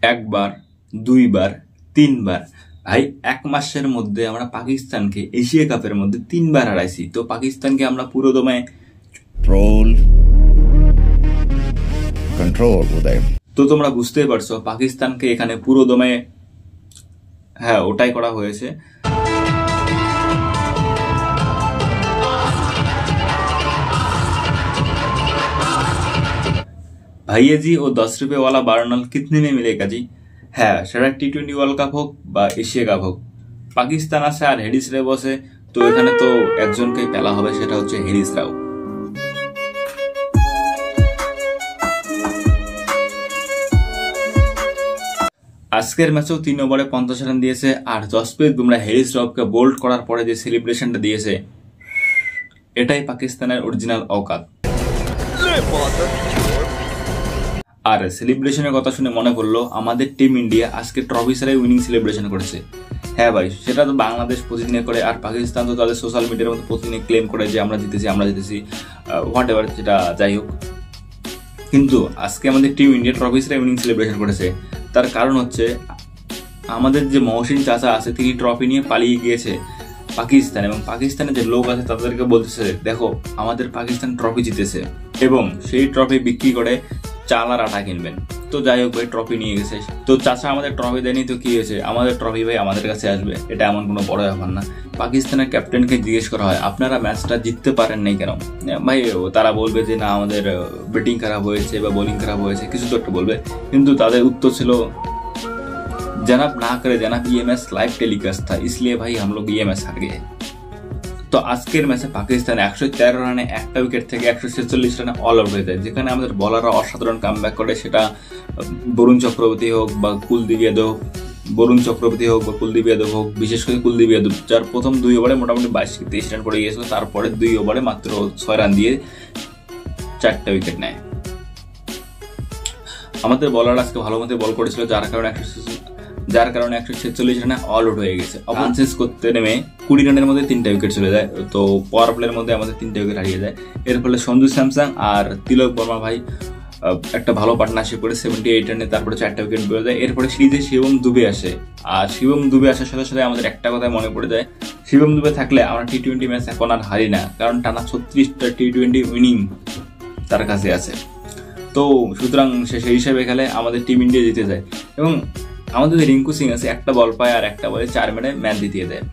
একবার, দুইবার, তিনবার। ভাই এক মাসের মধ্যে আমরা পাকিস্তানকে এশিয়া কাপের মধ্যে 3বার হারাইছি। তো পাকিস্তানকে আমরা পুরো দমে কন্ট্রোল তো তোমরা বুঝতেই পারছো পাকিস্তানকে এখানে পুরো দমে ওটাই করা হয়েছে। ভাইয়া জি ও 10 रुपए वाला बारनल कितने में मिलेगा जी? সেটা টি-20 ওয়ার্ল্ড কাপ হোক বা এশিয়া কাপ হোক, পাকিস্তান আছে আর হেডিস রে বসে, তো এখানে তো একজনকেই পেলা হবে, সেটা হচ্ছে হেডিস রাও। আজকের ম্যাচেও 3 ওভারে 50 রান দিয়েছে, আর জসপ্রীত বুমরা হেরিস রাওকে বোল্ড করার পরে যে সেলিব্রেশনটা দিয়েছে, এটাই পাকিস্তানের অরিজিনাল औकात। আর সেলিব্রেশনের কথা শুনে মনে পড়লো আমাদের টিম ইন্ডিয়া আজকে ট্রফি ছাড়াই উইনিং সেলিব্রেশন করেছে। হ্যাঁ ভাই, সেটা তো বাংলাদেশ প্রতিদিনে করে, আর পাকিস্তান তো তাদের সোশ্যাল মিডিয়ার মধ্যে প্রতিদিনে ক্লেম করে যে আমরা জিতেছি হোয়াট এভার, যেটা যাই হোক। কিন্তু আজকে আমাদের টিম ইন্ডিয়া ট্রফি ছাড়াই উইনিং সেলিব্রেশন করেছে। তার কারণ হচ্ছে আমাদের যে মহসিন চাচা আছে, তিনি ট্রফি নিয়ে পালিয়ে গিয়েছে পাকিস্তান, এবং পাকিস্তানের যে লোক আছে তাদেরকে বলতেছে দেখো আমাদের পাকিস্তান ট্রফি জিতেছে, এবং সেই ট্রফি বিক্রি করে চাল আর আটা কিনবেন। তো যাই হোক ভাই, ট্রফি নিয়ে গেছে। তো চাচা আমাদের ট্রফি দেয়নি তো কি হয়েছে, আমাদের ট্রফি ভাই আমাদের কাছে আসবে, এটা এমন কোনো বড় ব্যাপার না। পাকিস্তানের ক্যাপ্টেনকে জিজ্ঞেস করা হয় আপনারা ম্যাচটা জিততে পারেন নাই কেন? ভাই তারা বলবে যে না আমাদের ব্যাটিং খারাপ হয়েছে বা বোলিং খারাপ হয়েছে, কিছু তো একটা বলবে, কিন্তু তাদের উত্তর ছিল जनाब ना करे जनाब, ये मैच लाइव टेलीकास्ट था इसलिए भाई हम लोग ये मैच हार गए। তো আজকের ম্যাচে পাকিস্তান 113 রানে একটা উইকেট থেকে 146 রানে অল আউট হয়ে যায়, যেখানে আমাদের বলাররা অসাধারণ কামব্যাক করে, সেটা বরুণ চক্রবর্তী হোক বা কুলদীপ যাদব হোক, বিশেষ করে কুলদীপ যাদব, যার প্রথম 2 ওভারে মোটামুটি 22-23 রান করে গিয়েছিল, তারপরে 2 ওভারে মাত্র 6 রান দিয়ে 4টা উইকেট নেয়। আমাদের বলার আজকে ভালো মতো বল করেছিল, যার কারণে 146 রানে অল আউট হয়ে গেছে। অফেন্স করতে নেমে 20 রানের মধ্যে 3টা উইকেট চলে যায়, তো পাওয়ার প্লের মধ্যে আমাদের 3টা উইকেট হারিয়ে যায়। এর ফলে সঞ্জু স্যামসং আর তিলক বর্মা ভাই একটা ভালো পার্টনারশিপ করে 78 রানে তারপরে 4টা উইকেট বেরো যায়। এরপরে সিরিজে শিবম দুবে আসে, আর শিবম দুবে আসার সাথে সাথে আমাদের একটা কথা মনে পড়ে যায়, শিবম দুবে থাকলে আমরা টি-20 ম্যাচ এখন আর হারি না, কারণ টানা 36টা টি-20 উইনিং তার কাছে আছে। তো সুতরাং সেই হিসাবে খেলে আমাদের টিম ইন্ডিয়া জিতে যায়, এবং আমাদের রিঙ্কু সিং আছে, একটা বল পায় আর একটা বলে 4 মেরে ম্যাচ জিতিয়ে দেয়।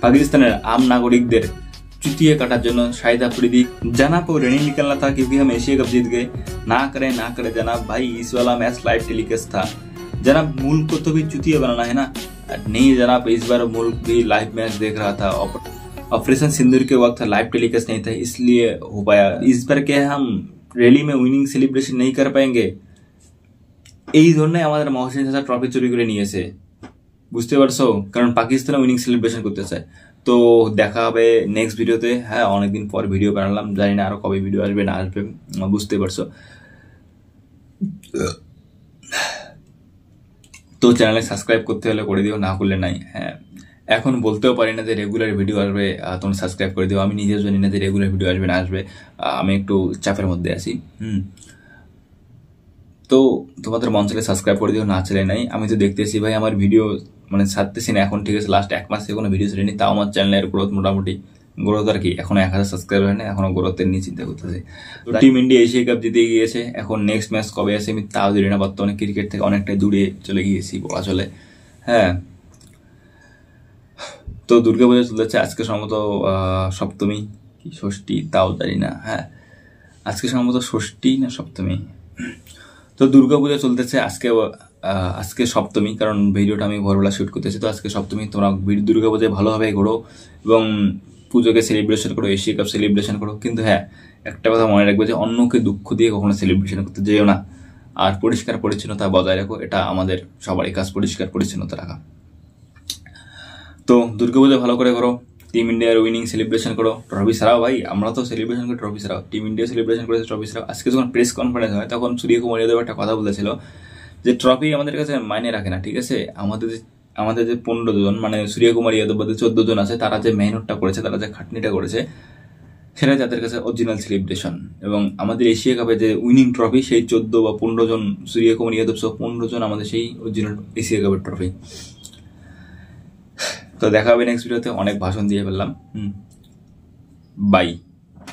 पाकिस्तान आम नागरिकদের चुतिए काटार जन्य शाहिद अफरीदी जनाब को रेनी निकलना था क्योंकि हम एशिया कप जीत गए। ना करे जनाब, भाई इस वाला मैच लाइव टेलीकास्ट था। जनाब मुल्क को तो भी चुतिया बनाना है ना? नहीं जनाब, इस बार मुल्क भी लाइव मैच देख रहा था, ऑपरेशन सिंदूर के वक्त लाइव टेलीकास्ट नहीं था इसलिए हो पाया। इस बार क्या हम रैली में विनिंग सेलिब्रेशन नहीं कर पाएंगे? এই জন্যই আমাদের মহসিন চাচা ট্রফি চুরি করে নিয়েছে, বুঝতে পারছো? কারণ পাকিস্তানে উইনিং সেলিব্রেশন করতে চায়। তো দেখা হবে নেক্সট ভিডিওতে। অনেকদিন পর ভিডিও বানালাম, জানি না আরো কবে ভিডিও আসবে না আসবে, বুঝতে পারছো। তো চ্যানেলে সাবস্ক্রাইব করতে হলে করে দিও, না করলে নাই। এখন বলতেও পারি না যে রেগুলার ভিডিও আসবে, তোমরা সাবস্ক্রাইব করে দিও। আমি নিজেও জানি না যে রেগুলার ভিডিও আসবে না আসবে, আমি একটু চাপের মধ্যে আছি। তো তোমাদের মন চাইলে সাবস্ক্রাইব করে দিও, না চাইলে নাই। আমি তো দেখতেছি ভাই আমার ভিডিও মানে ছাড়তেছি না এখন, ঠিক আছে? লাস্ট 1 মাস থেকে কোনো ভিডিও ছেড়েনি, তাও আমার চ্যানেলের গ্রোথ মোটামুটি, গ্রোথ আর কি, এখনো 1000 সাবস্ক্রাইব হয় না, এখনো গ্রোথের নিয়ে চিন্তা করতেছি। টিম ইন্ডিয়া এশিয়া কাপ জিতে গিয়েছে, এখন নেক্সট ম্যাচ কবে আসে আমি তাও জানি না। বর্তমানে ক্রিকেট থেকে অনেকটাই দূরে চলে গিয়েছি বলা চলে। তো দুর্গাপূজা চলতেছে, আজকে সম্ভবত সপ্তমী কি ষষ্ঠী তাও জানি না। আজকে সম্ভবত ষষ্ঠী না সপ্তমী। তো দুর্গাপূজা চলতেছে, আজকে সপ্তমী, কারণ ভিডিওটা আমি ভোরবেলা শুট করতেছি। তো আজকে সপ্তমী, তোমরা দুর্গাপূজায় ভালোভাবে ঘোরো এবং পুজোকে সেলিব্রেশন করো, এশিয়া কাপ সেলিব্রেশন করো। কিন্তু একটা কথা মনে রাখবে যে অন্যকে দুঃখ দিয়ে কখনো সেলিব্রেশন করতে যেও না, আর পরিষ্কার পরিচ্ছন্নতা বজায় রাখো, এটা আমাদের সবারই কাজ, পরিষ্কার পরিচ্ছন্নতা রাখা। তো দুর্গাপূজা ভালো করে করো, টিম ইন্ডিয়ার উইনিং সেলিব্রেশন করো, ট্রফি ছাড়াও। ভাই আমরা তো সেলিব্রেশন করি, ট্রফি ছাড়াও। টিম ইন্ডিয়া সেলিব্রেশন করেছে, ট্রফি ছাড়াও। আজকে যখন প্রেস কনফারেন্স হয় তখন সূর্য কুমার যাদব একটা কথা বলেছিল যে ট্রফি আমাদের কাছে মাইনে রাখে না, ঠিক আছে। আমাদের যে 15 জন মানে সূর্যকুমার যাদব বাদে 14 জন আছে, তারা যে মেহনতটা করেছে, তারা যে খাটনিটা করেছে, সেটাই তাদের কাছে অরিজিনাল সেলিব্রেশন। এবং আমাদের এশিয়া কাপে যে উইনিং ট্রফি, সেই 14 বা 15 জন সূর্যকুমার যাদব সহ 15 জন আমাদের সেই অরিজিনাল এশিয়া কাপের ট্রফি। তো দেখা হবে নেক্সট ভিডিওতে। অনেক ভাষণ দিয়ে ফেললাম। বাই।